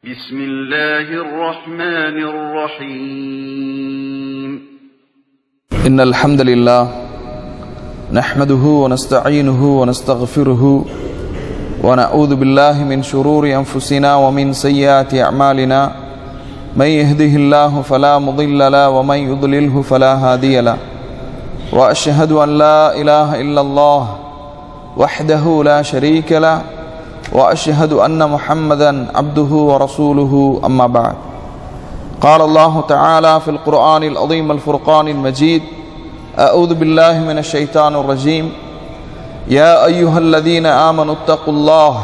بسم الله الرحمن الرحيم إن الحمد لله نحمده ونستعينه ونستغفره ونعوذ بالله من شرور أنفسنا ومن سيئات أعمالنا من يهده الله فلا مضل له ومن يضلله فلا هادي له وأشهد أن لا إله إلا الله وحده لا شريك له وأشهد أن محمدا عبده ورسوله أما بعد قال الله تعالى في القرآن العظيم الفرقان المجيد أعوذ بالله من الشيطان الرجيم يا أيها الذين آمنوا اتقوا الله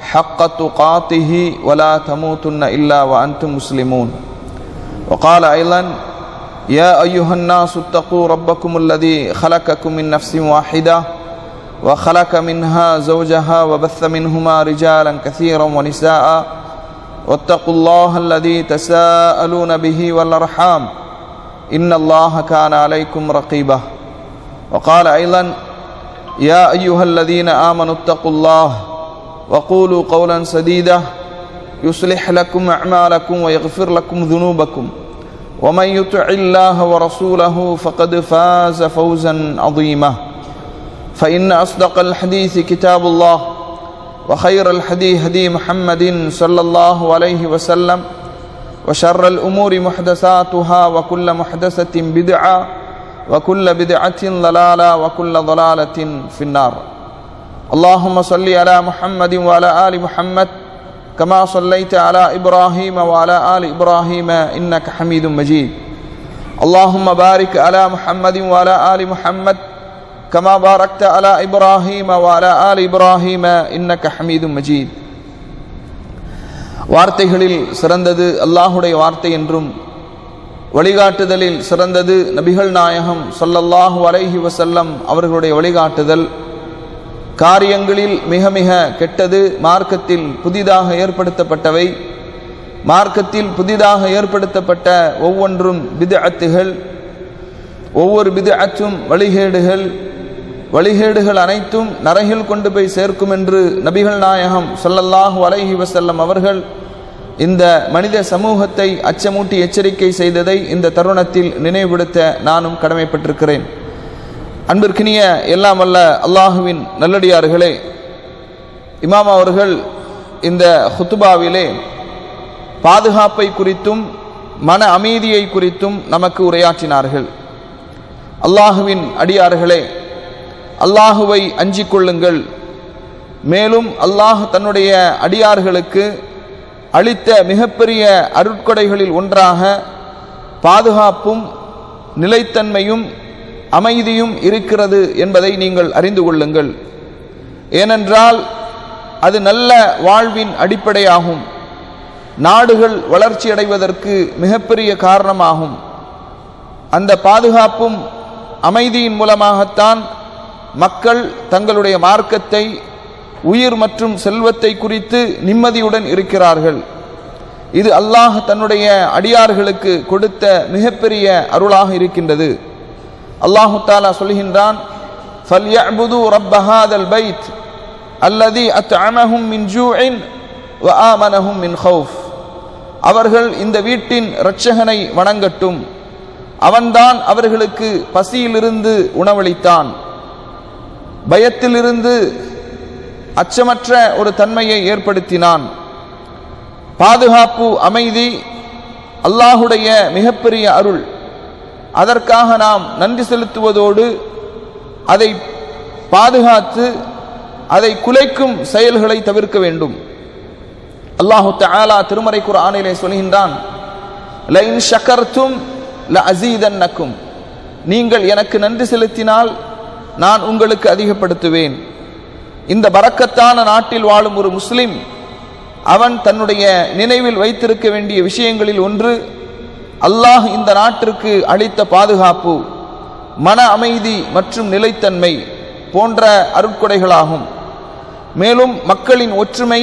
حق تقاته ولا تموتن إلا وأنتم مسلمون وقال أيضا يا أيها الناس اتقوا ربكم الذي خلقكم من نفس واحدة وخلق منها زوجها وبث منهما رجالا كثيرا ونساء واتقوا الله الذي تساءلون به والأرحام إن الله كان عليكم رقيبا وقال أيضا يا أيها الذين آمنوا اتقوا الله وقولوا قولا سديدا يصلح لكم أعمالكم ويغفر لكم ذنوبكم ومن يطع الله ورسوله فقد فاز فوزا عظيما فإن أصدق الحديث كتاب الله وخير الحديث هدي محمد صلى الله عليه وسلم وشر الأمور محدثاتها وكل محدثة بدعة وكل بدعة ضلالة وكل ضلالة في النار اللهم صل على محمد وعلى آل محمد كما صليت على إبراهيم وعلى آل إبراهيم إنك حميد مجيد اللهم بارك على محمد وعلى آل محمد كما باركت على إبراهيم وعلى آل إبراهيم إنك حميد مجيد வார்த்தைகளில் சிறந்தது அல்லாஹுடைய வார்த்தை என்றும் வழிகாட்டுதலில் சிறந்தது நபிகள் நாயகம் ஸல்லல்லாஹு அலைஹி வஸல்லம் அவர்களுடைய வழிகாட்டுதல். காரியங்களில் மிக மிக கெட்டது மார்க்கத்தில் புதிதாக ஏற்படுத்தப்பட்டவை. மார்க்கத்தில் புதிதாக ஏற்படுத்தப்பட்ட ஒவ்வொன்றும் பித்அத்துகள், ஒவ்வொரு பித்அத்தும் வழிகேடுகள். வழிகேடுகள் அனைத்தும் நரகில் கொண்டு போய் சேர்க்கும் என்று நபிகள் நாயகம் ஸல்லல்லாஹு அலைஹி வஸல்லம் அவர்கள் இந்த மனித சமூகத்தை அச்சமூட்டி எச்சரிக்கை செய்ததை இந்த தருணத்தில் நினைவுபடுத்த நானும் கடமைப்பட்டிருக்கிறேன். அன்பிற்கினிய எல்லாம் வல்ல அல்லாஹுவின் நல்லடியார்களே, இமாம் அவர்கள் இந்த ஹுத்துபாவிலே பாதுகாப்பை குறித்தும் மன அமைதியை குறித்தும் நமக்கு உரையாற்றினார்கள். அல்லாஹுவின் அடியார்களே, அல்லாஹுவை அஞ்சிக் கொள்ளுங்கள். மேலும் அல்லாஹ் தன்னுடைய அடியார்களுக்கு அளித்த மிகப்பெரிய அருட்கொடைகளில் ஒன்றாக பாதுகாப்பும் நிலைத்தன்மையும் அமைதியும் இருக்கிறது என்பதை நீங்கள் அறிந்து கொள்ளுங்கள். ஏனென்றால் அது நல்ல வாழ்வின் அடிப்படையாகும். நாடுகள் வளர்ச்சி அடைவதற்கு மிகப்பெரிய காரணமாகும். அந்த பாதுகாப்பும் அமைதியின் மூலமாகத்தான் மக்கள் தங்களுடைய மார்க்கத்தை, உயிர் மற்றும் செல்வத்தை குறித்து நிம்மதியுடன் இருக்கிறார்கள். இது அல்லாஹ் தன்னுடைய அடியார்களுக்கு கொடுத்த மிகப்பெரிய அருளாக இருக்கின்றது. அல்லாஹு தஆலா சொல்கின்றான், ஃபல்யஅ்புது ரப்ப ஹாதல் பைத் அல்லதி அத்அமஹும் மின் ஜூஇன் வ ஆமனஹும் மின் ஹௌஃப். அவர்கள் இந்த வீட்டின் இரட்சகனை வணங்கட்டும், அவன்தான் அவர்களுக்கு பசியிலிருந்து உணவளித்தான், பயத்திலிருந்து அச்சமற்ற ஒரு தன்மையை ஏற்படுத்தினான். பாதுகாப்பு, அமைதி அல்லாஹுடைய மிகப்பெரிய அருள். அதற்காக நாம் நன்றி செலுத்துவதோடு அதை பாதுகாத்து அதை குலைக்கும் செயல்களை தவிர்க்க வேண்டும். அல்லாஹு தஆலா திருமறை குர்ஆனிலே சொல்கின்றான், லஇன் ஷக்கர்தும் லஅஸீதன்னக்கும். நீங்கள் எனக்கு நன்றி செலுத்தினால் நான் உங்களுக்கு அதிகப்படுத்துவேன். இந்த பரக்கத்தான நாட்டில் வாழும் ஒரு முஸ்லிம் அவன் தன்னுடைய நினைவில் வைத்திருக்க வேண்டிய விஷயங்களில் ஒன்று அல்லாஹ் இந்த நாட்டிற்கு அளித்த பாதுகாப்பு, மன அமைதி மற்றும் நிலைத்தன்மை போன்ற அருட்கொடைகளாகும். மேலும் மக்களின் ஒற்றுமை,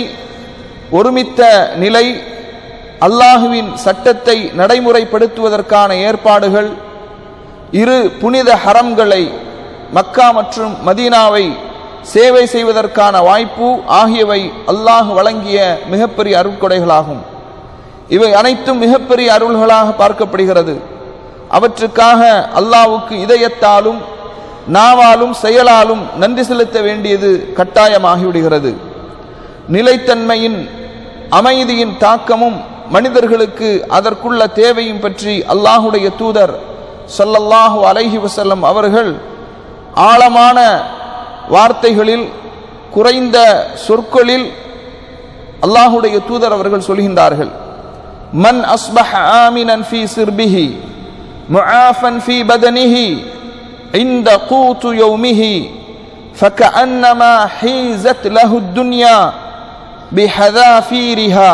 ஒருமித்த நிலை, அல்லாஹுவின் சட்டத்தை நடைமுறைப்படுத்துவதற்கான ஏற்பாடுகள், இரு புனித ஹரம்களை மக்கா மற்றும் மதீனாவை சேவை செய்வதற்கான வாய்ப்பு ஆகியவை அல்லாஹ் வழங்கிய மிகப்பெரிய அருட்கொடைகளாகும். இவை அனைத்தும் மிகப்பெரிய அருள்களாக பார்க்கப்படுகிறது. அவற்றுக்காக அல்லாஹ்வுக்கு இதயத்தாலும் நாவாலும் செயலாலும் நன்றி செலுத்த வேண்டியது கட்டாயமாகிவிடுகிறது. நிலைத்தன்மையின் அமைதியின் தாக்கமும் மனிதர்களுக்கு அதற்குள்ள தேவையும் பற்றி அல்லாஹுடைய தூதர் ஸல்லல்லாஹு அலைஹி வஸல்லம் அவர்கள் ஆழமான வார்த்தைகளில் குறைந்த சொற்களில் அல்லாஹுடைய தூதர் அவர்கள் சொல்கின்றார்கள், மன் அஸ்பஹ ஆமினன் ஃபீ சிர்பிஹி முஆஃபன் ஃபீ பதனிஹி இன்த கூது யௌமிஹி ஃபகஅன்னமா ஹீஸத் லஹு துன்யா பிஹதாஃபீரிஹா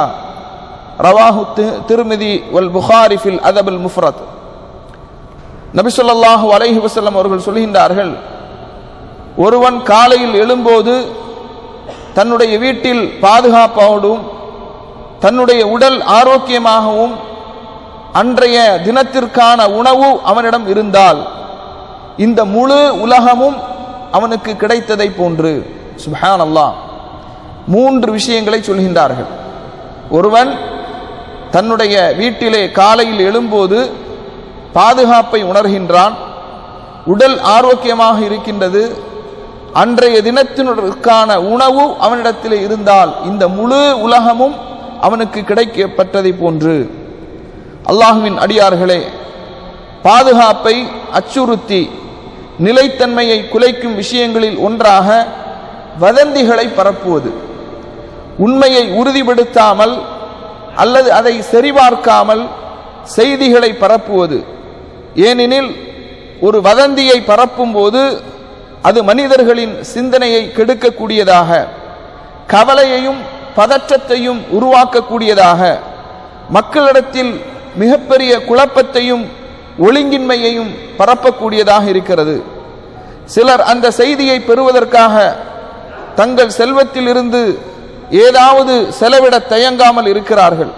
ரவாஹு திர்மிதி வல் புகாரி ஃபில் அதபுல் முஃப்ரத். நபி ஸல்லல்லாஹு அலைஹி வஸல்லம் அவர்கள் சொல்கின்றார்கள், ஒருவன் காலையில் எழும்போது தன்னுடைய வீட்டில் பாதுகாப்போடும் தன்னுடைய உடல் ஆரோக்கியமாகவும் அன்றைய தினத்திற்கான உணவு அவனிடம் இருந்தால் இந்த முழு உலகமும் அவனுக்கு கிடைத்ததை போன்று. சுப்ஹானல்லாஹ். 3 விஷயங்களை சொல்கின்றார்கள். ஒருவன் தன்னுடைய வீட்டிலே காலையில் எழும்போது பாதுகாப்பை உணர்கின்றான், உடல் ஆரோக்கியமாக இருக்கின்றது, அன்றைய தினத்திற்கான உணவு அவனிடத்திலே இருந்தால் இந்த முழு உலகமும் அவனுக்கு கிடைக்கப்பட்டதை போன்று. அல்லாஹ்வின் அடியார்களே, பாதுகாப்பை அச்சுறுத்தி நிலைத்தன்மையை குலைக்கும் விஷயங்களில் ஒன்றாக வதந்திகளை பரப்புவது, உண்மையை உறுதிப்படுத்தாமல் அல்லது அதை சரிபார்க்காமல் செய்திகளை பரப்புவது. ஏனெனில் ஒரு வதந்தியை பரப்பும் போது அது மனிதர்களின் சிந்தனையை கெடுக்கக்கூடியதாக, கவலையையும் பதற்றத்தையும் உருவாக்கக்கூடியதாக, மக்களிடத்தில் மிகப்பெரிய குழப்பத்தையும் ஒழுங்கின்மையையும் பரப்பக்கூடியதாக இருக்கிறது. சிலர் அந்த செய்தியை பெறுவதற்காக தங்கள் செல்வத்தில் இருந்து ஏதாவது செலவிட தயங்காமல் இருக்கிறார்கள்.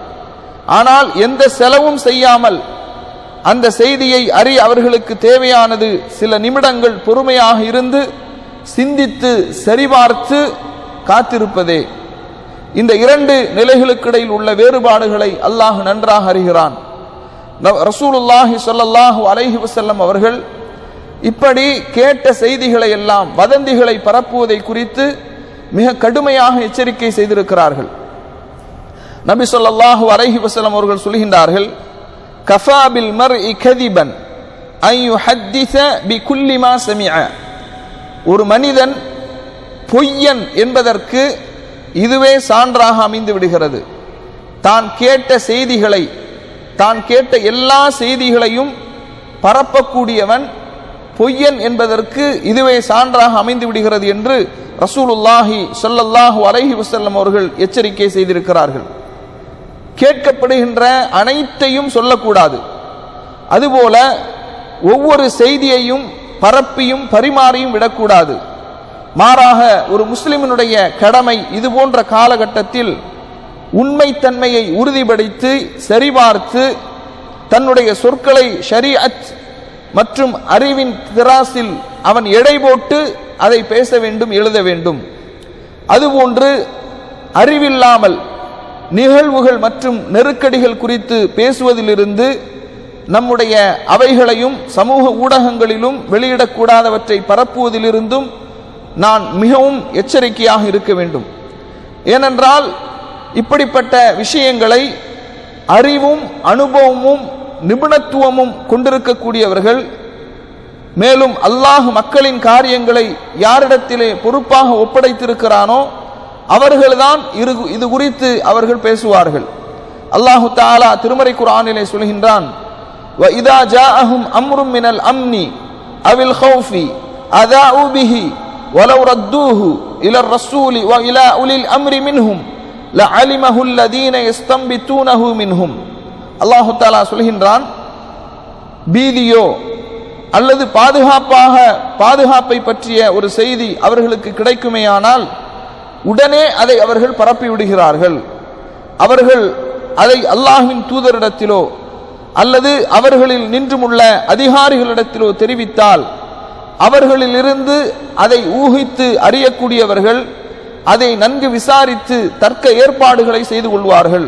ஆனால் எந்த செலவும் செய்யாமல் அந்த செய்தியை அறிய அவர்களுக்கு தேவையானது சில நிமிடங்கள் பொறுமையாக இருந்து சிந்தித்து சரிபார்த்து காத்திருப்பதே. இந்த 2 நிலைகளுக்கிடையில் உள்ள வேறுபாடுகளை அல்லாஹ் நன்றாக அறிகிறான். ரசூலுல்லாஹி ஸல்லல்லாஹு அலைஹி வஸல்லம் அவர்கள் இப்படி கேட்ட செய்திகளை எல்லாம் வதந்திகளை பரப்புவதை குறித்து மிக கடுமையாக எச்சரிக்கை செய்திருக்கிறார்கள். நபி ஸல்லல்லாஹு அலைஹி வஸல்லம் அவர்கள் சொல்கின்றார்கள், கஃபா பில் மர்இ கதிபன் அன் யுஹத்திஸ பிகுல்லி மா சமிஅ. ஒரு மனிதன் பொய்யன் என்பதற்கு இதுவே சான்றாக அமைந்து விடுகிறது. தான் கேட்ட செய்திகளை, தான் கேட்ட எல்லா செய்திகளையும் பரப்பக்கூடியவன் பொய்யன் என்பதற்கு இதுவே சான்றாக அமைந்து விடுகிறது என்று ரசூலுல்லாஹி ஸல்லல்லாஹு அலைஹி வஸல்லம் அவர்கள் எச்சரிக்கை செய்திருக்கிறார்கள். கேட்கப்படுகின்ற அனைத்தையும் சொல்லக்கூடாது. அதுபோல ஒவ்வொரு செய்தியையும் பரப்பியும் பரிமாறியும் விடக்கூடாது. மாறாக ஒரு முஸ்லிமினுடைய கடமை இது போன்ற காலகட்டத்தில் உண்மைத்தன்மையை உறுதிப்படுத்தி சரிபார்த்து தன்னுடைய சொற்களை ஷரீஅத் மற்றும் அறிவின் திராசில் அவன் எடை போட்டு அதை பேச வேண்டும், எழுத வேண்டும். அதுபோன்று அறிவில்லாமல் நிகழ்வுகள் மற்றும் நெருக்கடிகள் குறித்து பேசுவதிலிருந்து நம்முடைய அவைகளையும் சமூக ஊடகங்களிலும் வெளியிடக்கூடாதவற்றை பரப்புவதிலிருந்தும் நான் மிகவும் எச்சரிக்கையாக இருக்க வேண்டும். ஏனென்றால் இப்படிப்பட்ட விஷயங்களை அறிவும் அனுபவமும் நிபுணத்துவமும் கொண்டிருக்கக்கூடியவர்கள், மேலும் அல்லாஹ் மக்களின் காரியங்களை யாரிடத்திலே பொறுப்பாக ஒப்படைத்திருக்கிறானோ அவர்கள்தான் இது குறித்து அவர்கள் பேசுவார்கள். அல்லாஹு தஆலா திருமறை குர்ஆனிலே சொல்கின்றான், وَإِذَا جَاءَهُمْ أَمْرٌ مِّنَ الْأَمْنِ أَوِ الْخَوْفِ أَذَاعُوا بِهِ وَلَوْ رَدُّوهُ إِلَى الرَّسُولِ وَإِلَى أُولِي الْأَمْرِ مِنْهُمْ لَعَلِمَهُ الَّذِينَ يَسْتَنبِطُونَهُ مِنْهُمْ. அல்லாஹு தஆலா சொல்கின்றான், பீதியோ அல்லது பாதுகாப்பை பற்றிய ஒரு செய்தி அவர்களுக்கு கிடைக்குமேயானால் உடனே அதை அவர்கள் பரப்பி விடுகிறார்கள். அவர்கள் அதை அல்லாஹ்வின் தூதரிடத்திலோ அல்லது அவர்களில் நின்றுமுள்ள அதிகாரிகளிடத்திலோ தெரிவித்தால் அவர்களிலிருந்து அதை ஊகித்து அறியக்கூடியவர்கள் அதை நன்கு விசாரித்து தர்க்க ஏற்பாடுகளை செய்து கொள்வார்கள்.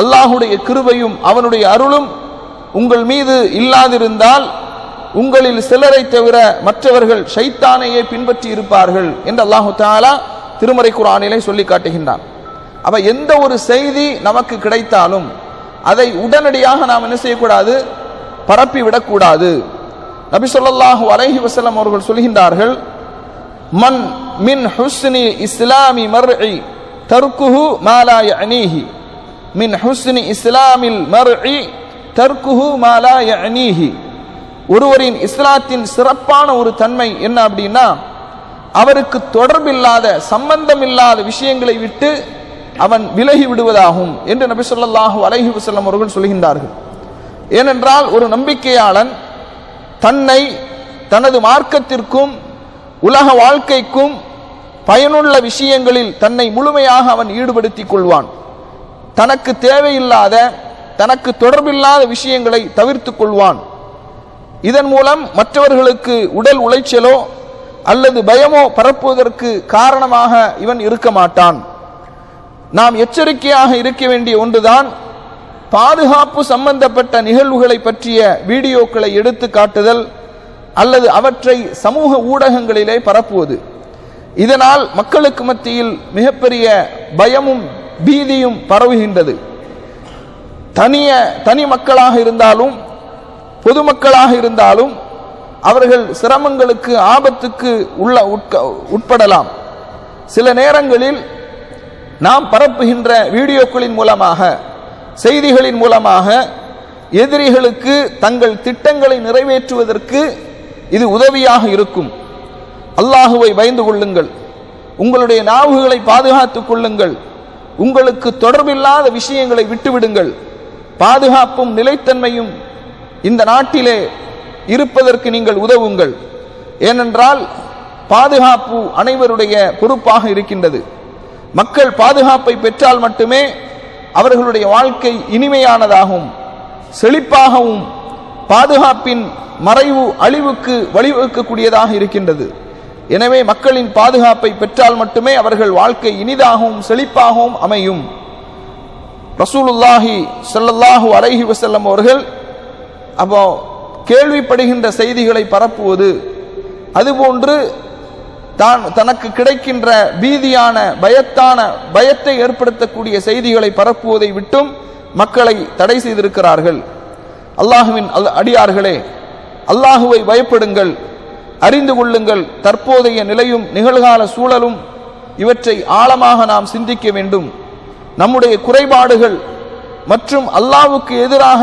அல்லாஹுடைய கிருபையும் அவனுடைய அருளும் உங்கள் மீது இல்லாதிருந்தால் உங்களில் சிலரை தவிர மற்றவர்கள் ஷைத்தானையே பின்பற்றி இருப்பார்கள் என்று அல்லாஹு தஆலா திருமறை குர்ஆனிலே சொல்லி காட்டுகின்றான். அப்ப எந்த ஒரு செய்தி நமக்கு கிடைத்தாலும் அதை உடனடியாக நாம் என்ன செய்யக்கூடாது, பரப்பி விடக்கூடாது. நபி ஸல்லல்லாஹு அலைஹி வஸல்லம் அவர்கள் சொல்கின்றார்கள், மன் மின் ஹுஸ்னி இஸ்லாமி மர்இ தர்க்குஹு மா லா யஅனீஹி, மின் ஹுஸ்னி இஸ்லாமில் மர்இ தர்க்குஹு மா லா யஅனீஹி. ஒருவரின் இஸ்லாத்தின் சிறப்பான ஒரு தன்மை என்ன அப்படின்னா, அவருக்கு தொடர்பில்லாத சம்பந்தமில்லாத விஷயங்களை விட்டு அவன் விலகி விடுவதாகும் என்று நபி ஸல்லல்லாஹு அலைஹி வஸல்லம் அவர்கள் சொல்கின்றார்கள். ஏனென்றால் ஒரு நம்பிக்கையாளன் தன்னை தனது மார்க்கத்திற்கும் உலக வாழ்க்கைக்கும் பயனுள்ள விஷயங்களில் தன்னை முழுமையாக அவன் ஈடுபடுத்திக் கொள்வான். தனக்கு தேவையில்லாத தனக்கு தொடர்பில்லாத விஷயங்களை தவிர்த்து கொள்வான். இதன் மூலம் மற்றவர்களுக்கு உடல் உளைச்சலோ அல்லது பயமோ பரப்புவதற்கு காரணமாக இவன் இருக்க மாட்டான். நாம் எச்சரிக்கையாக இருக்க வேண்டிய ஒன்றுதான் பாதுகாப்பு சம்பந்தப்பட்ட நிகழ்வுகளை பற்றிய வீடியோக்களை எடுத்து காட்டுதல் அல்லது அவற்றை சமூக ஊடகங்களிலே பரப்புவது. இதனால் மக்களுக்கு மத்தியில் மிகப்பெரிய பயமும் பீதியும் பரவுகின்றது. தனி மக்களாக இருந்தாலும் பொதுமக்களாக இருந்தாலும் அவர்கள் சிரமங்களுக்கு ஆபத்துக்கு உட்படலாம். சில நேரங்களில் நாம் பரப்புகின்ற வீடியோக்களின் மூலமாக செய்திகளின் மூலமாக எதிரிகளுக்கு தங்கள் திட்டங்களை நிறைவேற்றுவதற்கு இது உதவியாக இருக்கும். அல்லாஹுவை பயந்து கொள்ளுங்கள், உங்களுடைய நாவுகளை பாதுகாத்துக் கொள்ளுங்கள், உங்களுக்கு தொடர்பில்லாத விஷயங்களை விட்டுவிடுங்கள். பாதுகாப்பும் நிலைத்தன்மையும் இந்த நாட்டிலே இருப்பதற்கு நீங்கள் உதவுங்கள். ஏனென்றால் பாதுகாப்பு அனைவருடைய பொறுப்பாக இருக்கின்றது. மக்கள் பாதுகாப்பை பெற்றால் மட்டுமே அவர்களுடைய வாழ்க்கை இனிமையானதாகவும் செழிப்பாகவும் பாதுகாப்பின் மறைவு அழிவுக்கு வழிவகுக்கக்கூடியதாக இருக்கின்றது. எனவே மக்களின் பாதுகாப்பை பெற்றால் மட்டுமே அவர்கள் வாழ்க்கை இனிதாகவும் செழிப்பாகவும் அமையும். ரசூலுல்லாஹி ஸல்லல்லாஹு அலைஹி வஸல்லம் அவர்கள் அப்போ கேள்விப்படுகின்ற செய்திகளை பரப்புவது, அதுபோன்று தனக்கு கிடைக்கின்ற பீதியான பயத்தை ஏற்படுத்தக்கூடிய செய்திகளை பரப்புவதை விட்டும் மக்களை தடை செய்திருக்கிறார்கள். அல்லாஹுவின் அடியார்களே, அல்லாஹுவை பயப்படுங்கள், அறிந்து கொள்ளுங்கள். தற்போதைய நிலையும் நிகழ்கால சூழலும் இவற்றை ஆழமாக நாம் சிந்திக்க வேண்டும். நம்முடைய குறைபாடுகள் மற்றும் அல்லாஹ்வுக்கு எதிராக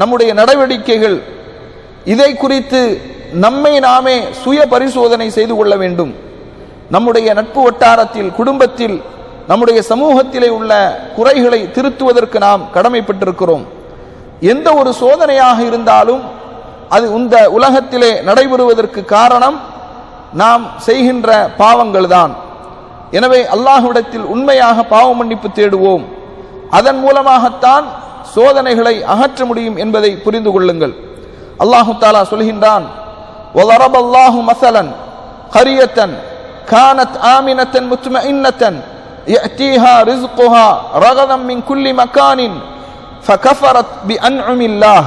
நம்முடைய நடவடிக்கைகள், இதை குறித்து நம்மை நாமே சுய பரிசோதனை செய்து கொள்ள வேண்டும். நம்முடைய நட்பு வட்டாரத்தில், குடும்பத்தில், நம்முடைய சமூகத்திலே உள்ள குறைகளை திருத்துவதற்கு நாம் கடமைப்பட்டிருக்கிறோம். எந்த ஒரு சோதனையாக இருந்தாலும் அது இந்த உலகத்திலே நடைபெறுவதற்கு காரணம் நாம் செய்கின்ற பாவங்கள் தான். எனவே அல்லாஹ்விடத்தில் உண்மையாக பாவ மன்னிப்பு தேடுவோம். அதன் மூலமாகத்தான் சோதனைகளை அகற்ற முடியும் என்பதை புரிந்து கொள்ளுங்கள். அல்லாஹு தஆலா சொல்கின்றான், وَضَرَبَ اللَّهُ مَثَلًا قَرْيَةً كَانَتْ آمِنَةً مُطْمَئِنَّةً يَأْتِيهَا رِزْقُهَا رَغَدًا مِنْ كُلِّ مَكَانٍ فَكَفَرَتْ بِأَنْعُمِ اللَّهِ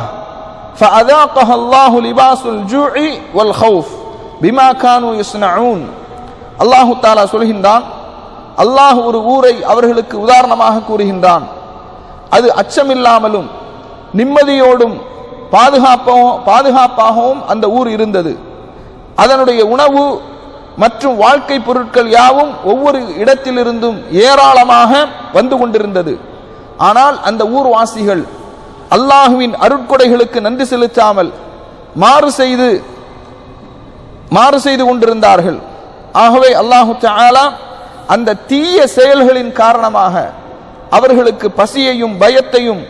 فَأَذَاقَهَا اللَّهُ لِبَاسُ الْجُوعِ وَالْخَوْفِ بِمَا كَانُوا يَصْنَعُونَ. அல்லாஹு தஆலா சொல்கின்றான், அல்லாஹ் ஒரு ஊரை அவர்களுக்கு உதாரணமாக கூறுகின்றான். அது அச்சமில்லாமலும் நிம்மதியோடும் பாதுகாப்பாகவும் அந்த ஊர் இருந்தது. அதனுடைய உணவு மற்றும் வாழ்க்கை பொருட்கள் யாவும் ஒவ்வொரு இடத்திலிருந்தும் ஏராளமாக வந்து கொண்டிருந்தது. ஆனால் அந்த ஊர்வாசிகள் அல்லாஹுவின் அருட்கொடைகளுக்கு நன்றி செலுத்தாமல் மாறு செய்து கொண்டிருந்தார்கள். ஆகவே அல்லாஹு தஆலா அந்த தீய செயல்களின் காரணமாக அவர்களுக்கு பசியையும் பயத்தையும்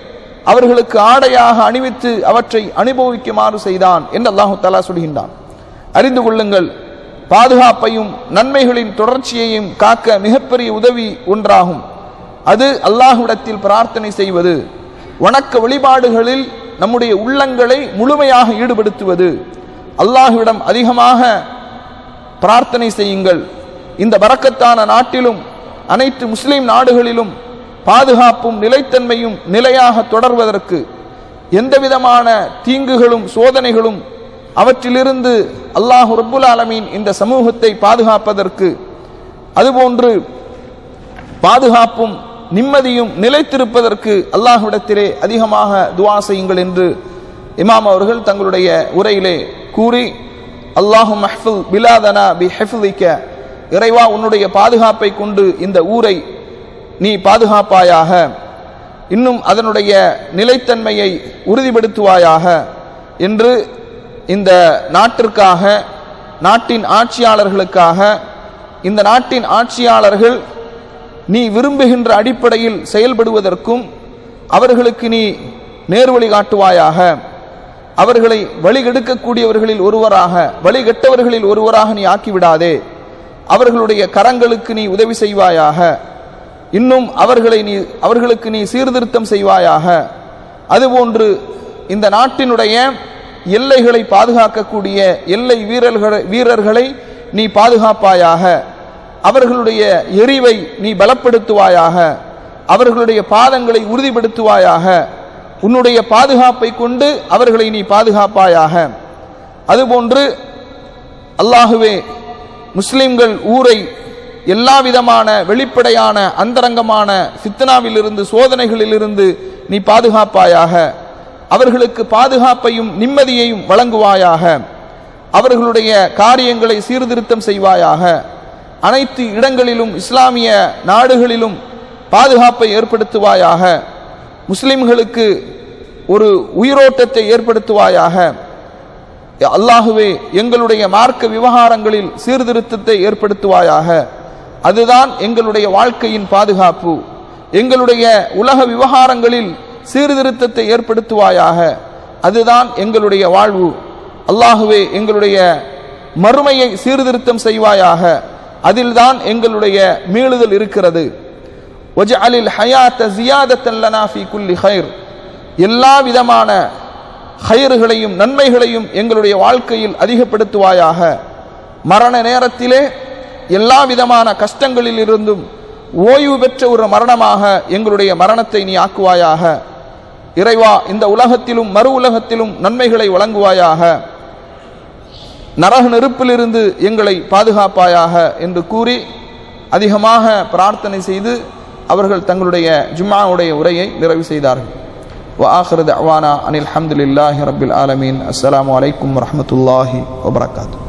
அவர்களுக்கு ஆடையாக அணிவித்து அவற்றை அனுபவிக்குமாறு செய்தான் என்று அல்லாஹு தஆலா சொல்கின்றான். அறிந்து கொள்ளுங்கள், பாதுகாப்பையும் நன்மைகளின் தொடர்ச்சியையும் காக்க மிகப்பெரிய உதவி ஒன்றாகும். அது அல்லாஹ்விடத்தில் பிரார்த்தனை செய்வது, வணக்க வழிபாடுகளில் நம்முடைய உள்ளங்களை முழுமையாக ஈடுபடுத்துவது, அல்லாஹ்விடம் அதிகமாக பிரார்த்தனை செய்யுங்கள். இந்த பரக்கத்தான நாட்டிலும் அனைத்து முஸ்லிம் நாடுகளிலும் பாதுகாப்பும் நிலைத்தன்மையும் நிலையாக தொடர்வதற்கு எந்தவிதமான தீங்குகளும் சோதனைகளும் அவற்றிலிருந்து அல்லாஹ் ரப்புல் ஆலமீன் இந்த சமூகத்தை பாதுகாப்பதற்கு, அதுபோன்று பாதுகாப்பும் நிம்மதியும் நிலைத்திருப்பதற்கு அல்லாஹ்விடத்திலே அதிகமாக துஆ செய்யுங்கள் என்று இமாம் அவர்கள் தங்களுடைய உரையிலே கூறி, அல்லாஹும்ம ஹஃபில் பிலாதனா பிஹிஃப்லிக, இறைவா உன்னுடைய பாதுகாப்பை கொண்டு இந்த ஊரை நீ பாதுகாப்பாயாக, இன்னும் அதனுடைய நிலைத்தன்மையை உறுதிப்படுத்துவாயாக என்று இந்த நாட்டிற்காக, நாட்டின் ஆட்சியாளர்களுக்காக, இந்த நாட்டின் ஆட்சியாளர்கள் நீ விரும்புகின்ற அடிப்படையில் செயல்படுவதற்கும் அவர்களுக்கு நீ நேர்வழி காட்டுவாயாக, அவர்களை வழிகெடுக்கக்கூடியவர்களில் ஒருவராக, வழிகெட்டவர்களில் ஒருவராக நீ ஆக்கிவிடாதே, அவர்களுடைய கரங்களுக்கு நீ உதவி செய்வாயாக, இன்னும் அவர்களுக்கு நீ சீர்திருத்தம் செய்வாயாக. அதுபோன்று இந்த நாட்டினுடைய எல்லைகளை பாதுகாக்கக்கூடிய எல்லை வீரர்களை நீ பாதுகாப்பாயாக, அவர்களுடைய எரிவை நீ பலப்படுத்துவாயாக, அவர்களுடைய பாதங்களை உறுதிப்படுத்துவாயாக, உன்னுடைய பாதுகாப்பை கொண்டு அவர்களை நீ பாதுகாப்பாயாக. அதுபோன்று அல்லாஹுவே முஸ்லிம்கள் ஊரை எல்லா விதமான வெளிப்படையான அந்தரங்கமான ஃபித்னாவிலிருந்து சோதனைகளிலிருந்து நீ பாதுகாப்பாயாக, அவர்களுக்கு பாதுகாப்பையும் நிம்மதியையும் வழங்குவாயாக, அவர்களுடைய காரியங்களை சீர்திருத்தம் செய்வாயாக, அனைத்து இடங்களிலும் இஸ்லாமிய நாடுகளிலும் பாதுகாப்பை ஏற்படுத்துவாயாக, முஸ்லிம்களுக்கு ஒரு உயிரோட்டத்தை ஏற்படுத்துவாயாக. அல்லாஹுவே எங்களுடைய மார்க்க விவகாரங்களில் சீர்திருத்தத்தை ஏற்படுத்துவாயாக, அதுதான் எங்களுடைய வாழ்க்கையின் பாதுகாப்பு. எங்களுடைய உலக விவகாரங்களில் சீர்திருத்தத்தை ஏற்படுத்துவாயாக, அதுதான் எங்களுடைய வாழ்வு. அல்லாஹுவே எங்களுடைய மறுமையை சீர்திருத்தம் செய்வாயாக, அதில்தான் எங்களுடைய மீளுதல் இருக்கிறது. வஜஅலில் ஹயாத ஜியாதத்தன் லனா ஃபீ குல்லி கைர், எல்லா விதமான ஹைர்களையும் நன்மைகளையும் எங்களுடைய வாழ்க்கையில் அதிகப்படுத்துவாயாக. மரண நேரத்திலே எல்லா விதமான கஷ்டங்களில் இருந்தும் ஓய்வு பெற்ற ஒரு மரணமாக எங்களுடைய மரணத்தை நீ ஆக்குவாயாக. இறைவா இந்த உலகத்திலும் மறு உலகத்திலும் நன்மைகளை வழங்குவாயாக, நரக நெருப்பிலிருந்து எங்களை பாதுகாப்பாயாக என்று கூறி அதிகமாக பிரார்த்தனை செய்து அவர்கள் தங்களுடைய ஜும்ஆவுடைய உரையை நிறைவு செய்தார்கள். وآخر دعوانا أن الحمد لله رب العالمين. السلام عليكم ورحمة الله وبركاته.